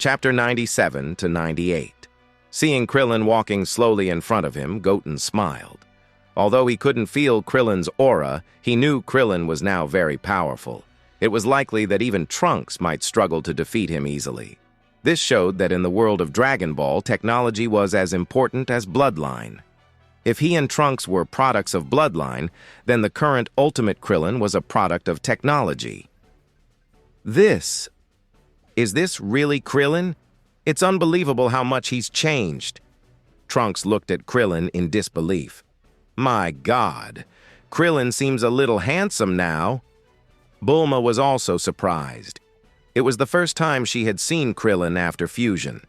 Chapter 97 to 98. Seeing Krillin walking slowly in front of him, Goten smiled. Although he couldn't feel Krillin's aura, he knew Krillin was now very powerful. It was likely that even Trunks might struggle to defeat him easily. This showed that in the world of Dragon Ball, technology was as important as bloodline. If he and Trunks were products of bloodline, then the current Ultimate Krillin was a product of technology. Is this really Krillin? It's unbelievable how much he's changed. Trunks looked at Krillin in disbelief. My God, Krillin seems a little handsome now. Bulma was also surprised. It was the first time she had seen Krillin after fusion.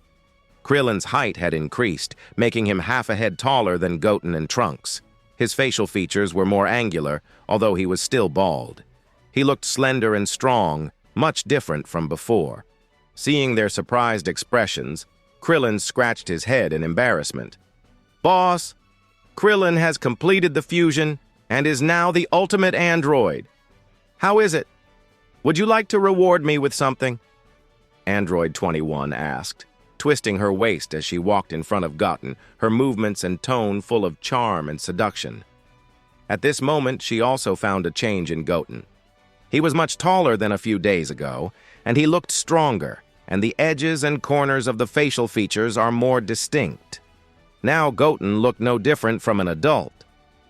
Krillin's height had increased, making him half a head taller than Goten and Trunks. His facial features were more angular, although he was still bald. He looked slender and strong, much different from before. Seeing their surprised expressions, Krillin scratched his head in embarrassment. Boss, Krillin has completed the fusion and is now the ultimate android. How is it? Would you like to reward me with something? Android 21 asked, twisting her waist as she walked in front of Goten, her movements and tone full of charm and seduction. At this moment, she also found a change in Goten. He was much taller than a few days ago, and he looked stronger, and the edges and corners of the facial features are more distinct. Now Goten looked no different from an adult.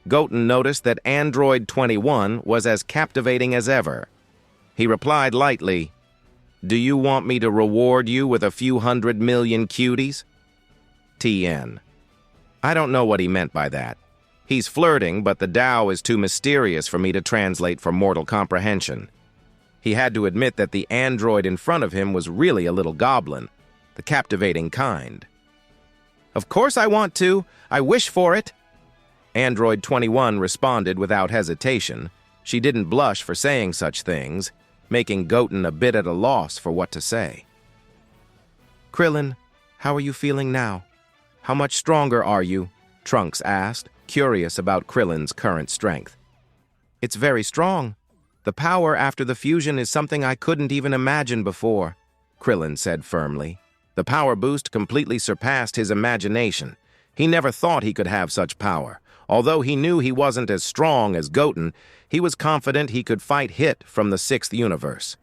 Goten noticed that Android 21 was as captivating as ever. He replied lightly, "Do you want me to reward you with a few 100 million cuties?" TN. I don't know what he meant by that. He's flirting, but the Tao is too mysterious for me to translate for mortal comprehension. He had to admit that the android in front of him was really a little goblin, the captivating kind. Of course I want to. I wish for it. Android 21 responded without hesitation. She didn't blush for saying such things, making Goten a bit at a loss for what to say. Krillin, how are you feeling now? How much stronger are you? Trunks asked, curious about Krillin's current strength. It's very strong. The power after the fusion is something I couldn't even imagine before, Krillin said firmly. The power boost completely surpassed his imagination. He never thought he could have such power. Although he knew he wasn't as strong as Goten, he was confident he could fight Hit from the 6th universe.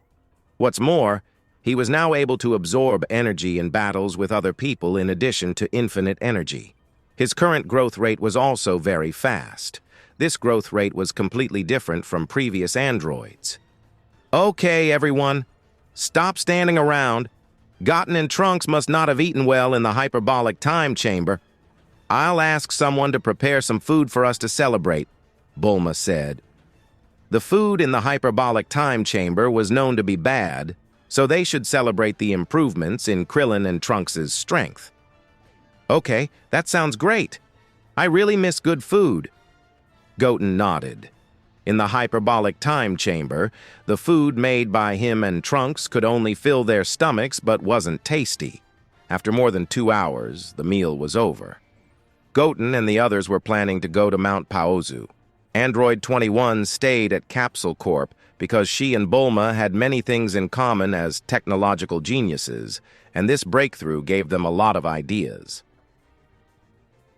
What's more, he was now able to absorb energy in battles with other people in addition to infinite energy. His current growth rate was also very fast. This growth rate was completely different from previous androids. Okay, everyone, stop standing around. Goten and Trunks must not have eaten well in the hyperbolic time chamber. I'll ask someone to prepare some food for us to celebrate, Bulma said. The food in the hyperbolic time chamber was known to be bad, so they should celebrate the improvements in Krillin and Trunks' strength. Okay, that sounds great. I really miss good food. Goten nodded. In the hyperbolic time chamber, the food made by him and Trunks could only fill their stomachs but wasn't tasty. After more than 2 hours, the meal was over. Goten and the others were planning to go to Mount Paozu. Android 21 stayed at Capsule Corp because she and Bulma had many things in common as technological geniuses, and this breakthrough gave them a lot of ideas.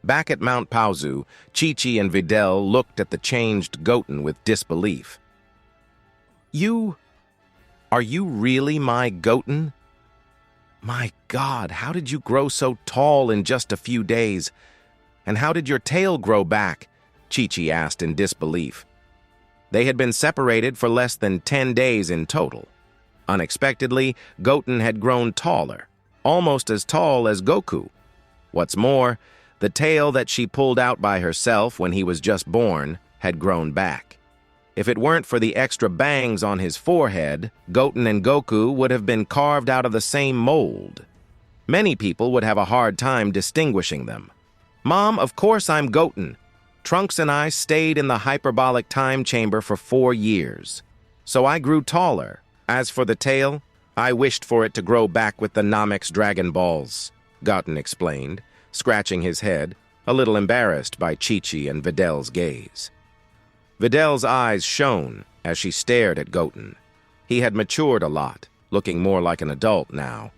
Back at Mount Paozu, Chi-Chi and Videl looked at the changed Goten with disbelief. Are you really my Goten? My God, how did you grow so tall in just a few days? And how did your tail grow back? Chi-Chi asked in disbelief. They had been separated for less than 10 days in total. Unexpectedly, Goten had grown taller, almost as tall as Goku. What's more, the tail that she pulled out by herself when he was just born had grown back. If it weren't for the extra bangs on his forehead, Goten and Goku would have been carved out of the same mold. Many people would have a hard time distinguishing them. Mom, of course I'm Goten. Trunks and I stayed in the hyperbolic time chamber for 4 years. So I grew taller. As for the tail, I wished for it to grow back with the Namex Dragon Balls, Goten explained, scratching his head, a little embarrassed by Chi-Chi and Videl's gaze. Videl's eyes shone as she stared at Goten. He had matured a lot, looking more like an adult now.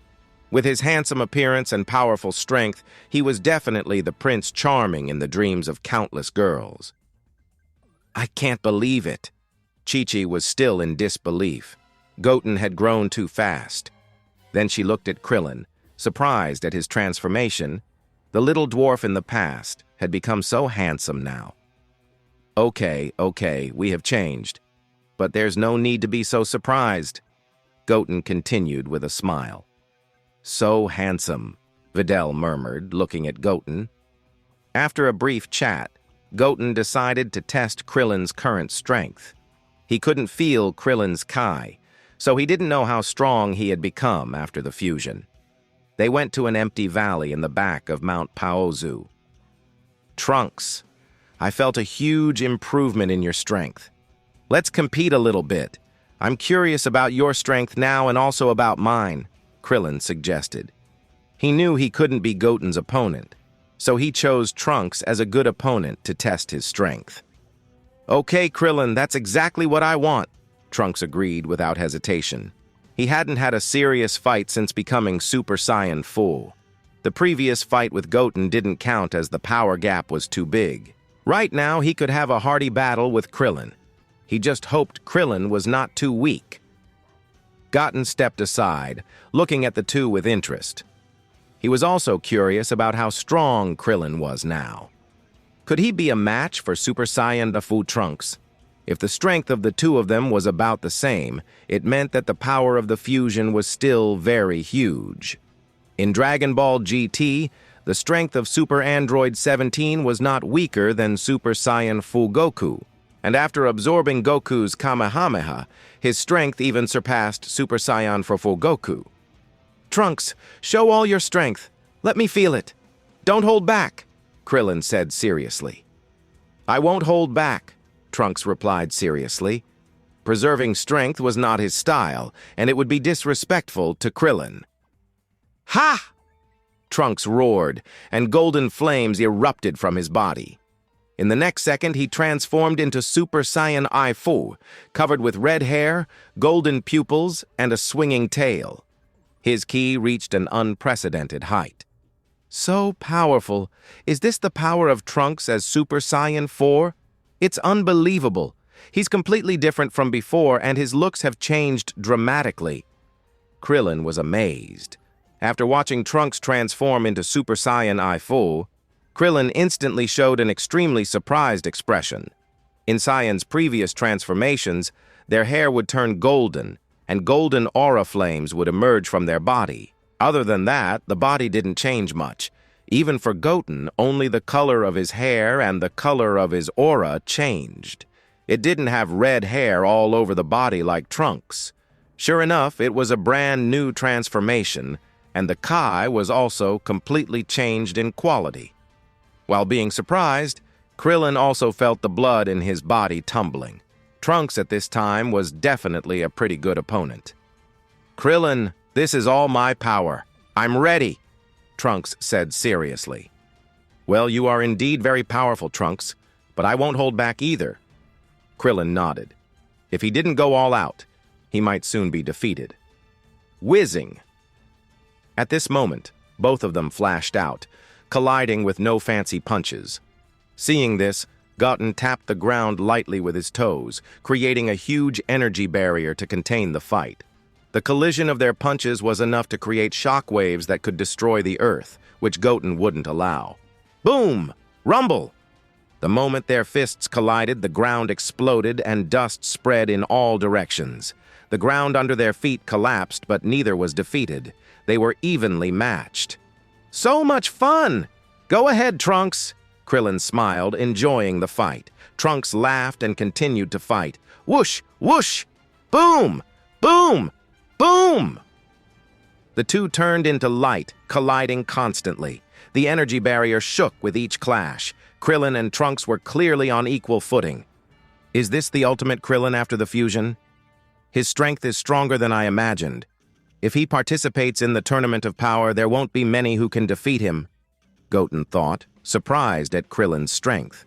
With his handsome appearance and powerful strength, he was definitely the Prince Charming in the dreams of countless girls. I can't believe it. Chi-Chi was still in disbelief. Goten had grown too fast. Then she looked at Krillin, surprised at his transformation. The little dwarf in the past had become so handsome now. Okay, we have changed. But there's no need to be so surprised. Goten continued with a smile. So handsome, Videl murmured, looking at Goten. After a brief chat, Goten decided to test Krillin's current strength. He couldn't feel Krillin's Kai, so he didn't know how strong he had become after the fusion. They went to an empty valley in the back of Mount Paozu. Trunks, I felt a huge improvement in your strength. Let's compete a little bit. I'm curious about your strength now and also about mine, Krillin suggested. He knew he couldn't be Goten's opponent, so he chose Trunks as a good opponent to test his strength. Okay, Krillin, that's exactly what I want, Trunks agreed without hesitation. He hadn't had a serious fight since becoming Super Saiyan Full. The previous fight with Goten didn't count as the power gap was too big. Right now, he could have a hearty battle with Krillin. He just hoped Krillin was not too weak. Goten stepped aside, looking at the two with interest. He was also curious about how strong Krillin was now. Could he be a match for Super Saiyan Fu Trunks? If the strength of the two of them was about the same, it meant that the power of the fusion was still very huge. In Dragon Ball GT, the strength of Super Android 17 was not weaker than Super Saiyan Fu Goku, and after absorbing Goku's Kamehameha, his strength even surpassed Super Saiyan Fu Goku. Trunks, show all your strength. Let me feel it. Don't hold back, Krillin said seriously. I won't hold back, Trunks replied seriously. Preserving strength was not his style, and it would be disrespectful to Krillin. Ha! Trunks roared, and golden flames erupted from his body. In the next second, he transformed into Super Saiyan I Fu, covered with red hair, golden pupils, and a swinging tail. His ki reached an unprecedented height. So powerful. Is this the power of Trunks as Super Saiyan 4? It's unbelievable. He's completely different from before, and his looks have changed dramatically. Krillin was amazed. After watching Trunks transform into Super Saiyan I Fu, Krillin instantly showed an extremely surprised expression. In Saiyan's previous transformations, their hair would turn golden, and golden aura flames would emerge from their body. Other than that, the body didn't change much. Even for Goten, only the color of his hair and the color of his aura changed. It didn't have red hair all over the body like Trunks. Sure enough, it was a brand new transformation, and the Kai was also completely changed in quality. While being surprised, Krillin also felt the blood in his body tumbling. Trunks at this time was definitely a pretty good opponent. Krillin, this is all my power. I'm ready, Trunks said seriously. Well, you are indeed very powerful, Trunks, but I won't hold back either. Krillin nodded. If he didn't go all out, he might soon be defeated. Whizzing! At this moment, both of them flashed out, colliding with no fancy punches. Seeing this, Goten tapped the ground lightly with his toes, creating a huge energy barrier to contain the fight. The collision of their punches was enough to create shock waves that could destroy the earth, which Goten wouldn't allow. Boom! Rumble! The moment their fists collided, the ground exploded and dust spread in all directions. The ground under their feet collapsed, but neither was defeated. They were evenly matched. So much fun! Go ahead, Trunks! Krillin smiled, enjoying the fight. Trunks laughed and continued to fight. Whoosh! Whoosh! Boom! Boom! Boom! The two turned into light, colliding constantly. The energy barrier shook with each clash. Krillin and Trunks were clearly on equal footing. Is this the ultimate Krillin after the fusion? His strength is stronger than I imagined. If he participates in the Tournament of Power, there won't be many who can defeat him, Goten thought, surprised at Krillin's strength.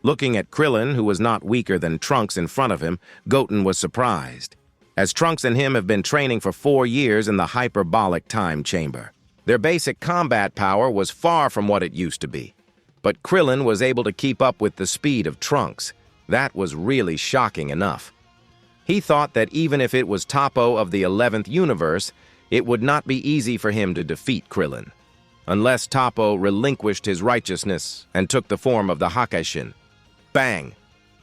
Looking at Krillin, who was not weaker than Trunks in front of him, Goten was surprised. as Trunks and him have been training for 4 years in the hyperbolic time chamber. Their basic combat power was far from what it used to be, but Krillin was able to keep up with the speed of Trunks. That was really shocking enough. He thought that even if it was Toppo of the 11th universe, it would not be easy for him to defeat Krillin, unless Toppo relinquished his righteousness and took the form of the Hakashin. Bang!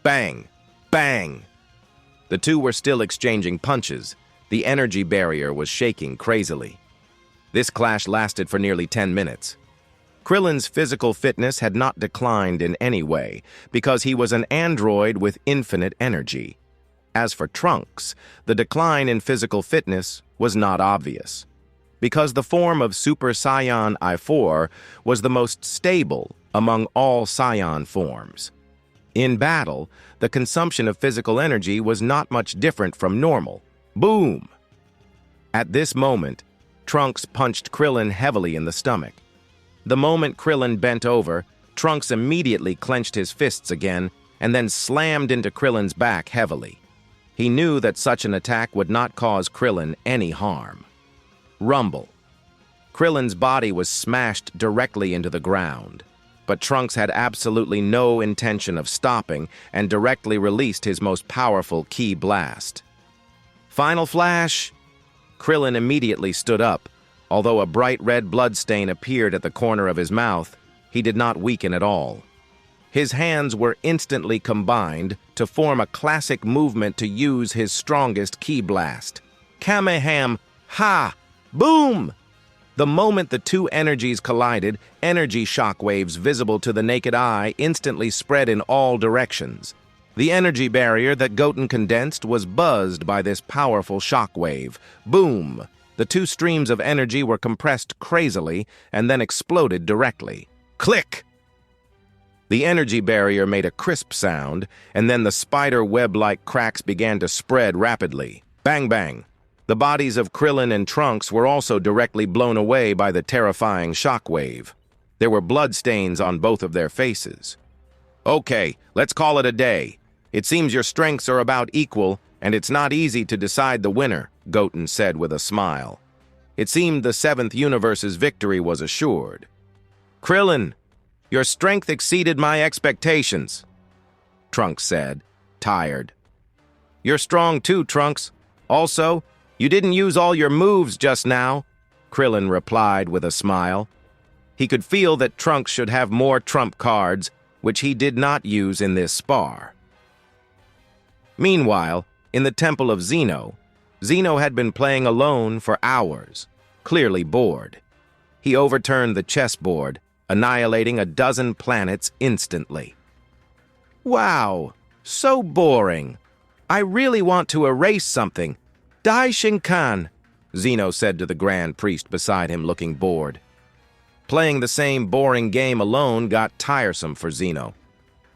Bang! Bang! The two were still exchanging punches. The energy barrier was shaking crazily. This clash lasted for nearly 10 minutes. Krillin's physical fitness had not declined in any way, because he was an android with infinite energy. As for Trunks, the decline in physical fitness was not obvious, because the form of Super Saiyan I-4 was the most stable among all Saiyan forms. In battle, the consumption of physical energy was not much different from normal. Boom! At this moment, Trunks punched Krillin heavily in the stomach. The moment Krillin bent over, Trunks immediately clenched his fists again and then slammed into Krillin's back heavily. He knew that such an attack would not cause Krillin any harm. Rumble. Krillin's body was smashed directly into the ground, but Trunks had absolutely no intention of stopping and directly released his most powerful ki blast. Final flash! Krillin immediately stood up. Although a bright red bloodstain appeared at the corner of his mouth, he did not weaken at all. His hands were instantly combined to form a classic movement to use his strongest ki blast. Kamehameha! Boom! The moment the two energies collided, energy shockwaves visible to the naked eye instantly spread in all directions. The energy barrier that Goten condensed was buzzed by this powerful shockwave. Boom! The two streams of energy were compressed crazily and then exploded directly. Click! The energy barrier made a crisp sound, and then the spider web-like cracks began to spread rapidly. Bang, bang! The bodies of Krillin and Trunks were also directly blown away by the terrifying shockwave. There were bloodstains on both of their faces. Okay, let's call it a day. It seems your strengths are about equal, and it's not easy to decide the winner, Goten said with a smile. It seemed the 7th universe's victory was assured. Krillin, your strength exceeded my expectations, Trunks said, tired. You're strong too, Trunks. Also, you didn't use all your moves just now, Krillin replied with a smile. He could feel that Trunks should have more trump cards, which he did not use in this spar. Meanwhile, in the temple of Zeno had been playing alone for hours, clearly bored. He overturned the chessboard, annihilating a dozen planets instantly. Wow, so boring. I really want to erase something. Dai Shinkan, Zeno said to the Grand Priest beside him, looking bored. Playing the same boring game alone got tiresome for Zeno.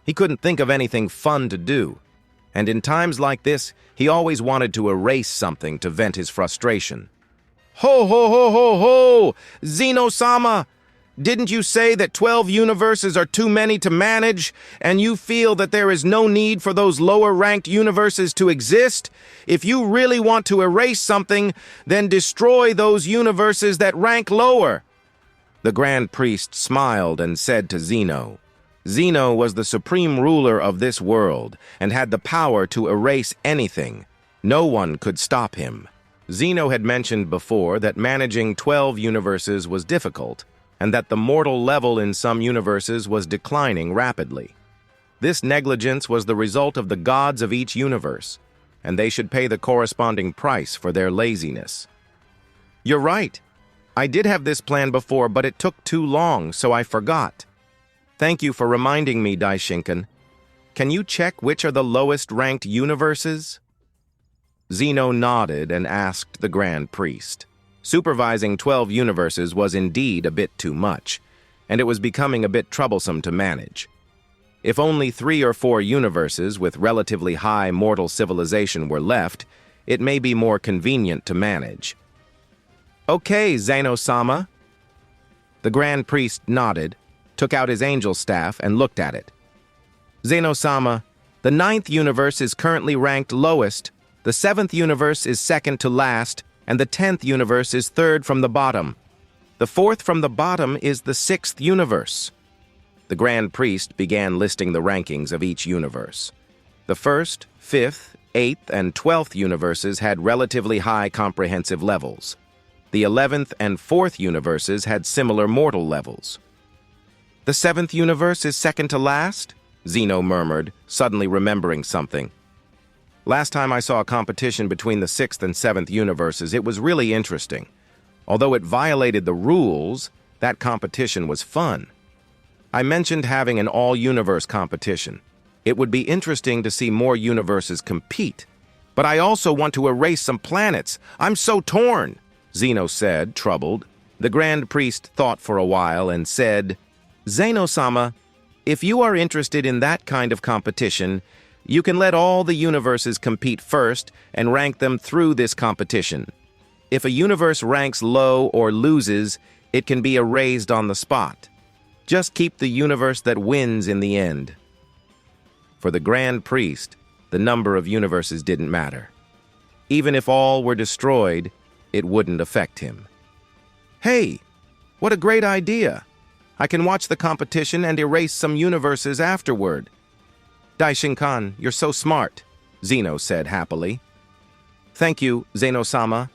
He couldn't think of anything fun to do, and in times like this, he always wanted to erase something to vent his frustration. Ho, ho, ho, ho, ho! Zeno-sama! Didn't you say that 12 universes are too many to manage, and you feel that there is no need for those lower-ranked universes to exist? If you really want to erase something, then destroy those universes that rank lower. The Grand Priest smiled and said to Zeno, Zeno was the supreme ruler of this world and had the power to erase anything. No one could stop him. Zeno had mentioned before that managing 12 universes was difficult, and that the mortal level in some universes was declining rapidly. This negligence was the result of the gods of each universe, and they should pay the corresponding price for their laziness. You're right. I did have this plan before, but it took too long, so I forgot. Thank you for reminding me, Daishinkan. Can you check which are the lowest-ranked universes? Zeno nodded and asked the Grand Priest. Supervising 12 universes was indeed a bit too much, and it was becoming a bit troublesome to manage. If only 3 or 4 universes with relatively high mortal civilization were left, it may be more convenient to manage. Okay, Zeno-sama. The Grand Priest nodded, took out his angel staff, and looked at it. Zeno-sama, the 9th universe is currently ranked lowest. The The 7th universe is second to last, and the 10th universe is third from the bottom. The 4th from the bottom is the 6th universe. The Grand Priest began listing the rankings of each universe. The 1st, 5th, 8th, and 12th universes had relatively high comprehensive levels. The 11th and 4th universes had similar mortal levels. The 7th universe is second to last? Zeno murmured, suddenly remembering something. Last time I saw a competition between the 6th and 7th universes, it was really interesting. Although it violated the rules, that competition was fun. I mentioned having an all-universe competition. It would be interesting to see more universes compete. But I also want to erase some planets. I'm so torn, Zeno said, troubled. The Grand Priest thought for a while and said, Zeno-sama, if you are interested in that kind of competition, you can let all the universes compete first and rank them through this competition. If a universe ranks low or loses, it can be erased on the spot. Just keep the universe that wins in the end. For the Grand Priest, the number of universes didn't matter. Even if all were destroyed, it wouldn't affect him. Hey, what a great idea! I can watch the competition and erase some universes afterward. Daishinkan, you're so smart, Zeno said happily. Thank you, Zeno-sama.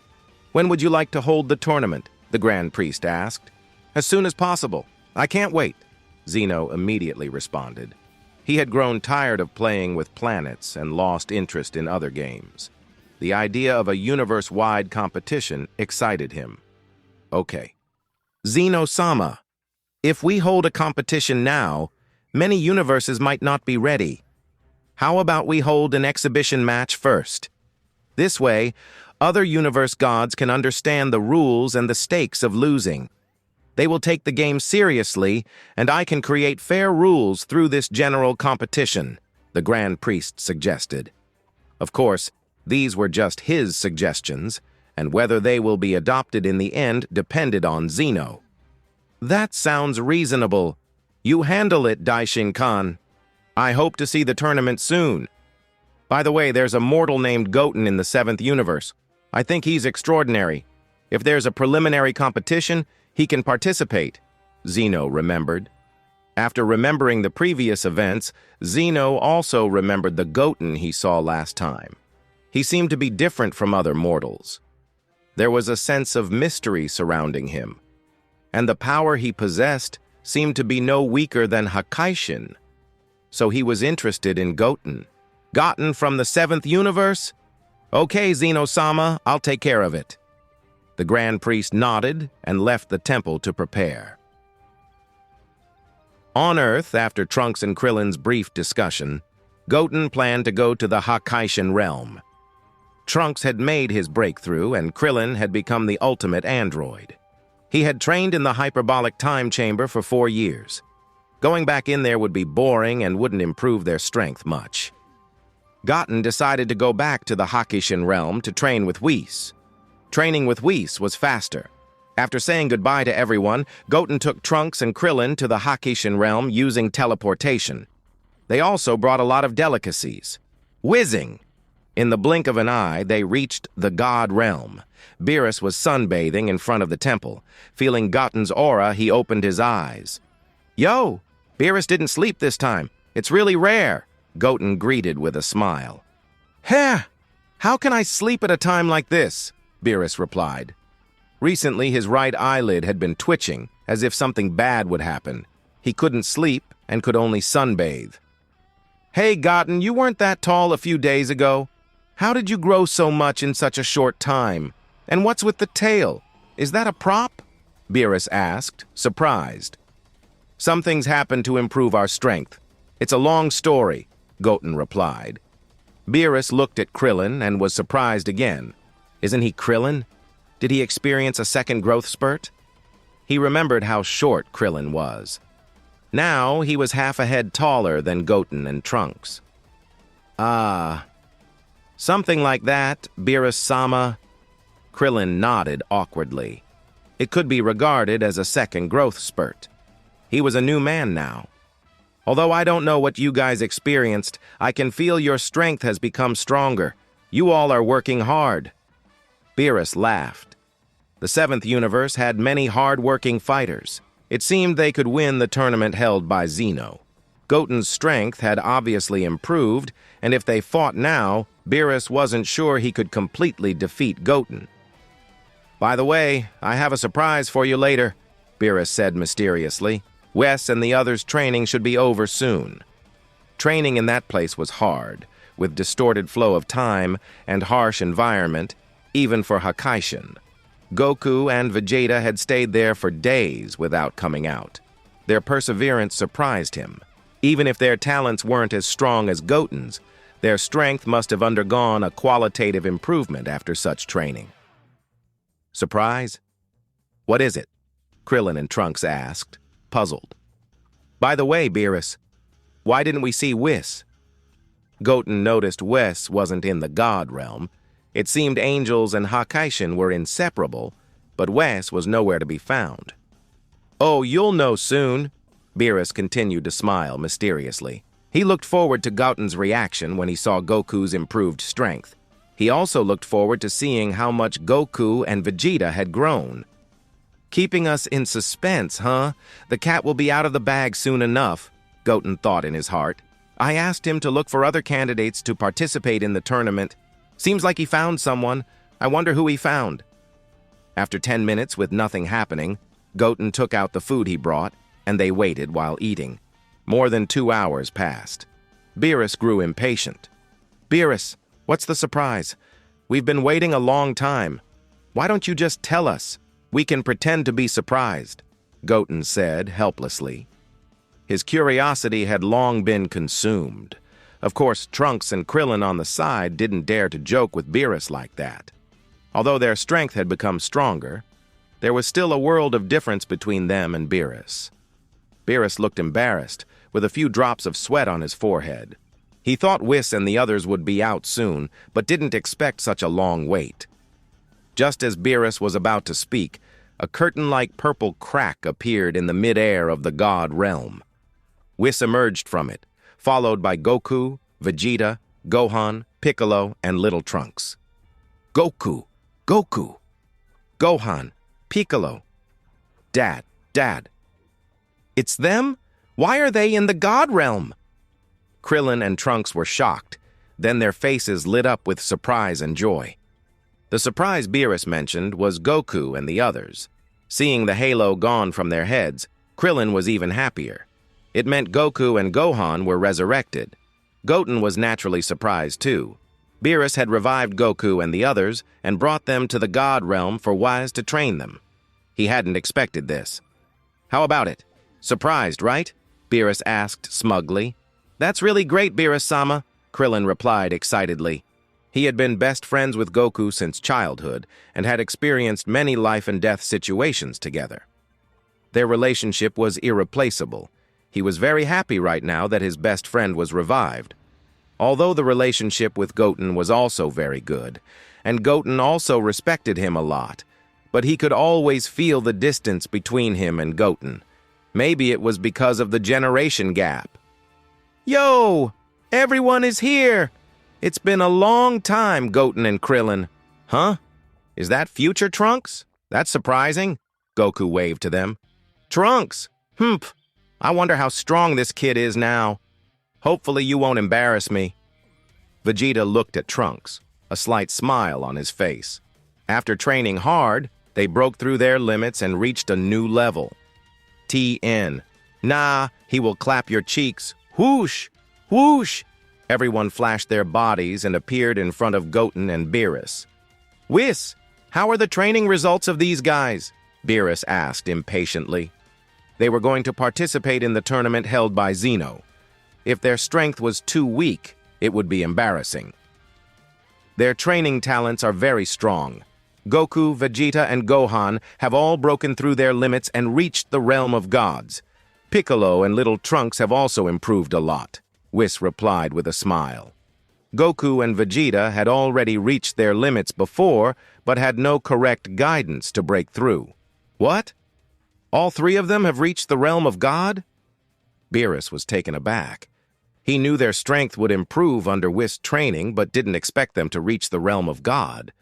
When would you like to hold the tournament? The Grand Priest asked. As soon as possible. I can't wait, Zeno immediately responded. He had grown tired of playing with planets and lost interest in other games. The idea of a universe-wide competition excited him. Okay. Zeno-sama, if we hold a competition now, many universes might not be ready. How about we hold an exhibition match first? This way, other universe gods can understand the rules and the stakes of losing. They will take the game seriously, and I can create fair rules through this general competition, the Grand Priest suggested. Of course, these were just his suggestions, and whether they will be adopted in the end depended on Zeno. That sounds reasonable. You handle it, Daishin-kan. I hope to see the tournament soon. By the way, there's a mortal named Goten in the 7th universe. I think he's extraordinary. If there's a preliminary competition, he can participate, Zeno remembered. After remembering the previous events, Zeno also remembered the Goten he saw last time. He seemed to be different from other mortals. There was a sense of mystery surrounding him, and the power he possessed seemed to be no weaker than Hakaishin. So he was interested in Goten. Goten from the 7th universe? Okay, Zeno-sama, I'll take care of it. The Grand Priest nodded and left the temple to prepare. On Earth, after Trunks and Krillin's brief discussion, Goten planned to go to the Hakaishin realm. Trunks had made his breakthrough, and Krillin had become the ultimate android. He had trained in the hyperbolic time chamber for 4 years. Going back in there would be boring and wouldn't improve their strength much. Goten decided to go back to the Hakaishin realm to train with Whis. Training with Whis was faster. After saying goodbye to everyone, Goten took Trunks and Krillin to the Hakaishin realm using teleportation. They also brought a lot of delicacies. Whizzing! In the blink of an eye, they reached the God realm. Beerus was sunbathing in front of the temple. Feeling Goten's aura, he opened his eyes. Yo! Beerus didn't sleep this time. It's really rare, Goten greeted with a smile. Heh! How can I sleep at a time like this? Beerus replied. Recently, his right eyelid had been twitching, as if something bad would happen. He couldn't sleep and could only sunbathe. Hey, Goten, you weren't that tall a few days ago. How did you grow so much in such a short time? And what's with the tail? Is that a prop? Beerus asked, surprised. Some things happen to improve our strength. It's a long story, Goten replied. Beerus looked at Krillin and was surprised again. Isn't he Krillin? Did he experience a second growth spurt? He remembered how short Krillin was. Now he was half a head taller than Goten and Trunks. Ah, something like that, Beerus-sama. Krillin nodded awkwardly. It could be regarded as a second growth spurt. He was a new man now. Although I don't know what you guys experienced, I can feel your strength has become stronger. You all are working hard." Beerus laughed. The seventh universe had many hard-working fighters. It seemed they could win the tournament held by Zeno. Goten's strength had obviously improved, and if they fought now, Beerus wasn't sure he could completely defeat Goten. "By the way, I have a surprise for you later," Beerus said mysteriously. "Wes and the others' training should be over soon." Training in that place was hard, with distorted flow of time and harsh environment, even for Hakaishin. Goku and Vegeta had stayed there for days without coming out. Their perseverance surprised him. Even if their talents weren't as strong as Goten's, their strength must have undergone a qualitative improvement after such training. "Surprise? What is it?" Krillin and Trunks asked, puzzled. "By the way, Beerus, why didn't we see Whis?" Goten noticed Wes wasn't in the God realm. It seemed angels and Hakaishin were inseparable, but Wes was nowhere to be found. "Oh, you'll know soon," Beerus continued to smile mysteriously. He looked forward to Goten's reaction when he saw Goku's improved strength. He also looked forward to seeing how much Goku and Vegeta had grown. "Keeping us in suspense, huh? The cat will be out of the bag soon enough," Goten thought in his heart. "I asked him to look for other candidates to participate in the tournament. Seems like he found someone. I wonder who he found." After 10 minutes with nothing happening, Goten took out the food he brought, and they waited while eating. More than 2 hours passed. Beerus grew impatient. "Beerus, what's the surprise? We've been waiting a long time. Why don't you just tell us? We can pretend to be surprised," Goten said helplessly. His curiosity had long been consumed. Of course, Trunks and Krillin on the side didn't dare to joke with Beerus like that. Although their strength had become stronger, there was still a world of difference between them and Beerus. Beerus looked embarrassed, with a few drops of sweat on his forehead. He thought Whis and the others would be out soon, but didn't expect such a long wait. Just as Beerus was about to speak, a curtain-like purple crack appeared in the mid-air of the God realm. Whis emerged from it, followed by Goku, Vegeta, Gohan, Piccolo, and Little Trunks. "Goku! Goku! Gohan! Piccolo! Dad! It's them? Why are they in the God realm?" Krillin and Trunks were shocked. Then their faces lit up with surprise and joy. The surprise Beerus mentioned was Goku and the others. Seeing the halo gone from their heads, Krillin was even happier. It meant Goku and Gohan were resurrected. Goten was naturally surprised too. Beerus had revived Goku and the others and brought them to the God realm for Wise to train them. He hadn't expected this. "How about it? Surprised, right?" Beerus asked smugly. "That's really great, Beerus-sama," Krillin replied excitedly. He had been best friends with Goku since childhood and had experienced many life-and-death situations together. Their relationship was irreplaceable. He was very happy right now that his best friend was revived. Although the relationship with Goten was also very good, and Goten also respected him a lot, but he could always feel the distance between him and Goten. Maybe it was because of the generation gap. "Yo! Everyone is here! It's been a long time, Goten and Krillin." "Huh? Is that future Trunks? That's surprising." Goku waved to them. "Trunks! Humph! I wonder how strong this kid is now. Hopefully you won't embarrass me." Vegeta looked at Trunks, a slight smile on his face. After training hard, they broke through their limits and reached a new level. TN. "Nah, he will clap your cheeks. Whoosh! Whoosh!" Everyone flashed their bodies and appeared in front of Goten and Beerus. "Whis, how are the training results of these guys?" Beerus asked impatiently. They were going to participate in the tournament held by Zeno. If their strength was too weak, it would be embarrassing. Their training talents are very strong. Goku, Vegeta, and Gohan have all broken through their limits and reached the realm of gods. Piccolo and Little Trunks have also improved a lot, Whis replied with a smile. Goku and Vegeta had already reached their limits before, but had no correct guidance to break through. What? All three of them have reached the realm of God? Beerus was taken aback. He knew their strength would improve under Whist's training, but didn't expect them to reach the realm of God.